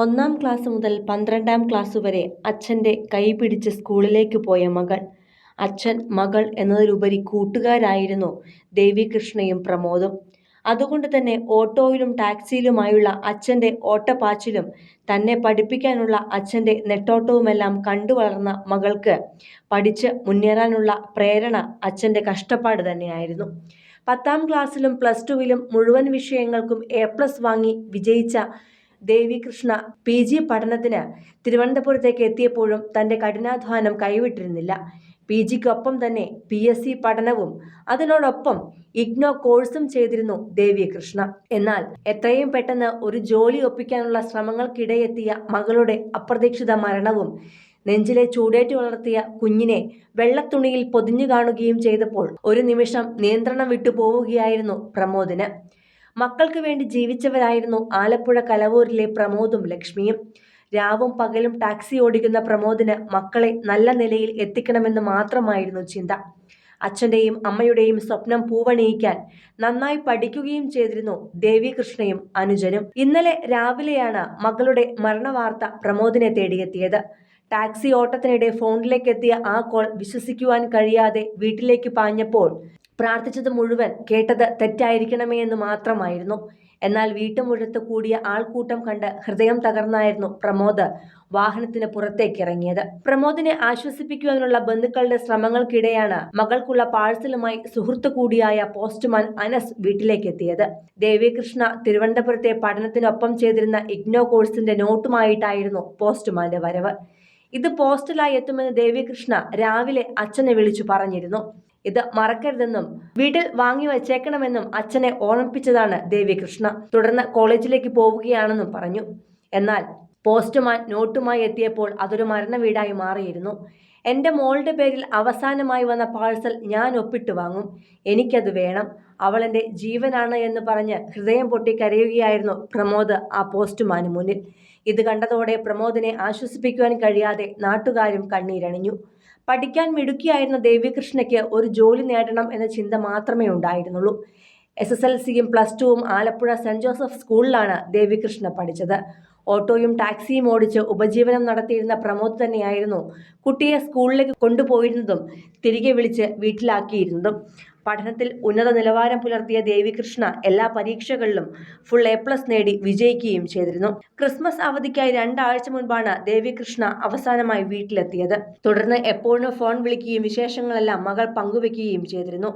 ഒന്നാം ക്ലാസ് മുതൽ 12ാം ക്ലാസ് വരെ അച്ഛൻ്റെ കൈപിടിച്ച് സ്കൂളിലേക്ക് പോയ മകൾ. അച്ഛൻ മകൾ എന്നതിലുപരി കൂട്ടുകാരായിരുന്നു ദേവികൃഷ്ണയും പ്രമോദും. അതുകൊണ്ട് തന്നെ ഓട്ടോയിലും ടാക്സിയിലുമായുള്ള അച്ഛൻ്റെ ഓട്ടപ്പാച്ചിലും തന്നെ പഠിപ്പിക്കാനുള്ള അച്ഛൻ്റെ നെട്ടോട്ടവുമെല്ലാം കണ്ടുവളർന്ന മകൾക്ക് പഠിച്ച് മുന്നേറാനുള്ള പ്രേരണ അച്ഛൻ്റെ കഷ്ടപ്പാട് തന്നെയായിരുന്നു. 10ാം ക്ലാസ്സിലും +2വിലും മുഴുവൻ വിഷയങ്ങൾക്കും A+ വാങ്ങി വിജയിച്ച ദേവികൃഷ്ണ PG പഠനത്തിന് തിരുവനന്തപുരത്തേക്ക് എത്തിയപ്പോഴും തൻ്റെ കഠിനാധ്വാനം കൈവിട്ടിരുന്നില്ല. PGക്കൊപ്പം തന്നെ PSC പഠനവും അതിനോടൊപ്പം IGNOU കോഴ്സും ചെയ്തിരുന്നു ദേവികൃഷ്ണ. എന്നാൽ എത്രയും പെട്ടെന്ന് ഒരു ജോലി ഒപ്പിക്കാനുള്ള ശ്രമങ്ങൾക്കിടെയെത്തിയ മകളുടെ അപ്രതീക്ഷിത മരണവും നെഞ്ചിലെ ചൂടേറ്റ് വളർത്തിയ കുഞ്ഞിനെ വെള്ളത്തുണിയിൽ പൊതിഞ്ഞു കാണുകയും ചെയ്തപ്പോൾ ഒരു നിമിഷം നിയന്ത്രണം വിട്ടു പോവുകയായിരുന്നു പ്രമോദിന്. മക്കൾക്ക് വേണ്ടി ജീവിച്ചവരായിരുന്നു ആലപ്പുഴ കലവൂരിലെ പ്രമോദും ലക്ഷ്മിയും. രാവും പകലും ടാക്സി ഓടിക്കുന്ന പ്രമോദിന് മക്കളെ നല്ല നിലയിൽ എത്തിക്കണമെന്ന് മാത്രമായിരുന്നു ചിന്ത. അച്ഛൻ്റെയും അമ്മയുടെയും സ്വപ്നം പൂവണിയിക്കാൻ നന്നായി പഠിക്കുകയും ചെയ്തിരുന്നു ദേവികൃഷ്ണയും അനുജനും. ഇന്നലെ രാവിലെയാണ് മകളുടെ മരണവാർത്ത പ്രമോദിനെ തേടിയെത്തിയത്. ടാക്സി ഓട്ടത്തിനിടെ ഫോണിലേക്കെത്തിയ ആ കോൾ വിശ്വസിക്കുവാൻ കഴിയാതെ വീട്ടിലേക്ക് പാഞ്ഞപ്പോൾ പ്രാർത്ഥിച്ചത് മുഴുവൻ കേട്ടത് തെറ്റായിരിക്കണമേ എന്ന് മാത്രമായിരുന്നു. എന്നാൽ വീട്ടുമുറ്റത്ത് കൂടിയ ആൾക്കൂട്ടം കണ്ട് ഹൃദയം തകർന്നായിരുന്നു പ്രമോദ് വാഹനത്തിന് പുറത്തേക്കിറങ്ങിയത്. പ്രമോദിനെ ആശ്വസിപ്പിക്കുവാനുള്ള ബന്ധുക്കളുടെ ശ്രമങ്ങൾക്കിടെയാണ് മകൾക്കുള്ള പാഴ്സലുമായി സുഹൃത്തു കൂടിയായ പോസ്റ്റ്മാൻ അനസ് വീട്ടിലേക്കെത്തിയത്. ദേവികൃഷ്ണ തിരുവനന്തപുരത്തെ പഠനത്തിനൊപ്പം ചെയ്തിരുന്ന IGNOU കോഴ്സിന്റെ നോട്ടുമായിട്ടായിരുന്നു പോസ്റ്റ്മാന്റെ വരവ്. ഇത് പോസ്റ്റലായി എത്തുമെന്ന് ദേവികൃഷ്ണ രാവിലെ അച്ഛനെ വിളിച്ചു പറഞ്ഞിരുന്നു. ഇത് മറക്കരുതെന്നും വീട്ടിൽ വാങ്ങി വച്ചേക്കണമെന്നും അച്ഛനെ ഓർമ്മിപ്പിച്ചതാണ് ദേവികൃഷ്ണ. തുടർന്ന് കോളേജിലേക്ക് പോവുകയാണെന്നും പറഞ്ഞു. എന്നാൽ പോസ്റ്റ്മാൻ നോട്ടുമായി എത്തിയപ്പോൾ അതൊരു മരണ വീടായി മാറിയിരുന്നു. എൻ്റെ മോളുടെ പേരിൽ അവസാനമായി വന്ന പാഴ്സൽ ഞാൻ ഒപ്പിട്ട് വാങ്ങും, എനിക്കത് വേണം, അവൾ എൻ്റെ ജീവനാണ് എന്ന് പറഞ്ഞ് ഹൃദയം പൊട്ടി കരയുകയായിരുന്നു പ്രമോദ് ആ പോസ്റ്റ്മാന് മുന്നിൽ. ഇത് കണ്ടതോടെ പ്രമോദിനെ ആശ്വസിപ്പിക്കുവാൻ കഴിയാതെ നാട്ടുകാരും കണ്ണീരണിഞ്ഞു. പഠിക്കാൻ മിടുക്കിയായിരുന്ന ദേവികൃഷ്ണയ്ക്ക് ഒരു ജോലി നേടണം എന്ന ചിന്ത മാത്രമേ ഉണ്ടായിരുന്നുള്ളൂ. SSLCയും +2വും ആലപ്പുഴ സെന്റ് ജോസഫ് സ്കൂളിലാണ് ദേവികൃഷ്ണ പഠിച്ചത്. ഓട്ടോയും ടാക്സിയും ഓടിച്ച് ഉപജീവനം നടത്തിയിരുന്ന പ്രമോദ് തന്നെയായിരുന്നു കുട്ടിയെ സ്കൂളിലേക്ക് കൊണ്ടുപോയിരുന്നതും തിരികെ വിളിച്ച് വീട്ടിലാക്കിയിരുന്നതും. പഠനത്തിൽ ഉന്നത നിലവാരം പുലർത്തിയ ദേവികൃഷ്ണ എല്ലാ പരീക്ഷകളിലും ഫുൾ A+ നേടി വിജയിക്കുകയും ചെയ്തിരുന്നു. ക്രിസ്മസ് അവധിക്കായി 2 ആഴ്ച മുൻപാണ് ദേവികൃഷ്ണ അവസാനമായി വീട്ടിലെത്തിയത്. തുടർന്ന് എപ്പോഴും ഫോൺ വിളിക്കുകയും വിശേഷങ്ങളെല്ലാം മകൾ പങ്കുവെക്കുകയും ചെയ്തിരുന്നു.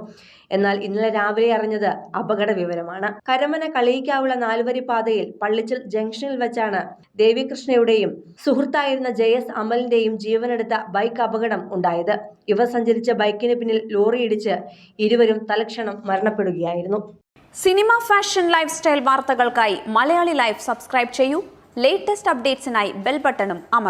എന്നാൽ ഇന്നലെ രാവിലെ അറിഞ്ഞത് അപകട വിവരമാണ്. കരമന കളിയിക്കാവുള്ള 4 പാതയിൽ പള്ളിച്ചൽ ജംഗ്ഷനിൽ വെച്ചാണ് ദേവികൃഷ്ണയുടെയും സുഹൃത്തായിരുന്ന JS അമലിന്റെയും ജീവനെടുത്ത ബൈക്ക് അപകടം ഉണ്ടായത്. ഇവർ സഞ്ചരിച്ച ബൈക്കിന് പിന്നിൽ ലോറിയിടിച്ച് ഇരുവരും തലക്ഷണം മരണപ്പെടുകയായിരുന്നു. സിനിമ, ഫാഷൻ, ലൈഫ് സ്റ്റൈൽ വാർത്തകൾക്കായി മലയാളി ലൈഫ് സബ്സ്ക്രൈബ് ചെയ്യൂ. ലേറ്റസ്റ്റ് അപ്ഡേറ്റ്സിനായി ബെൽ ബട്ടണും അമർത്തുക.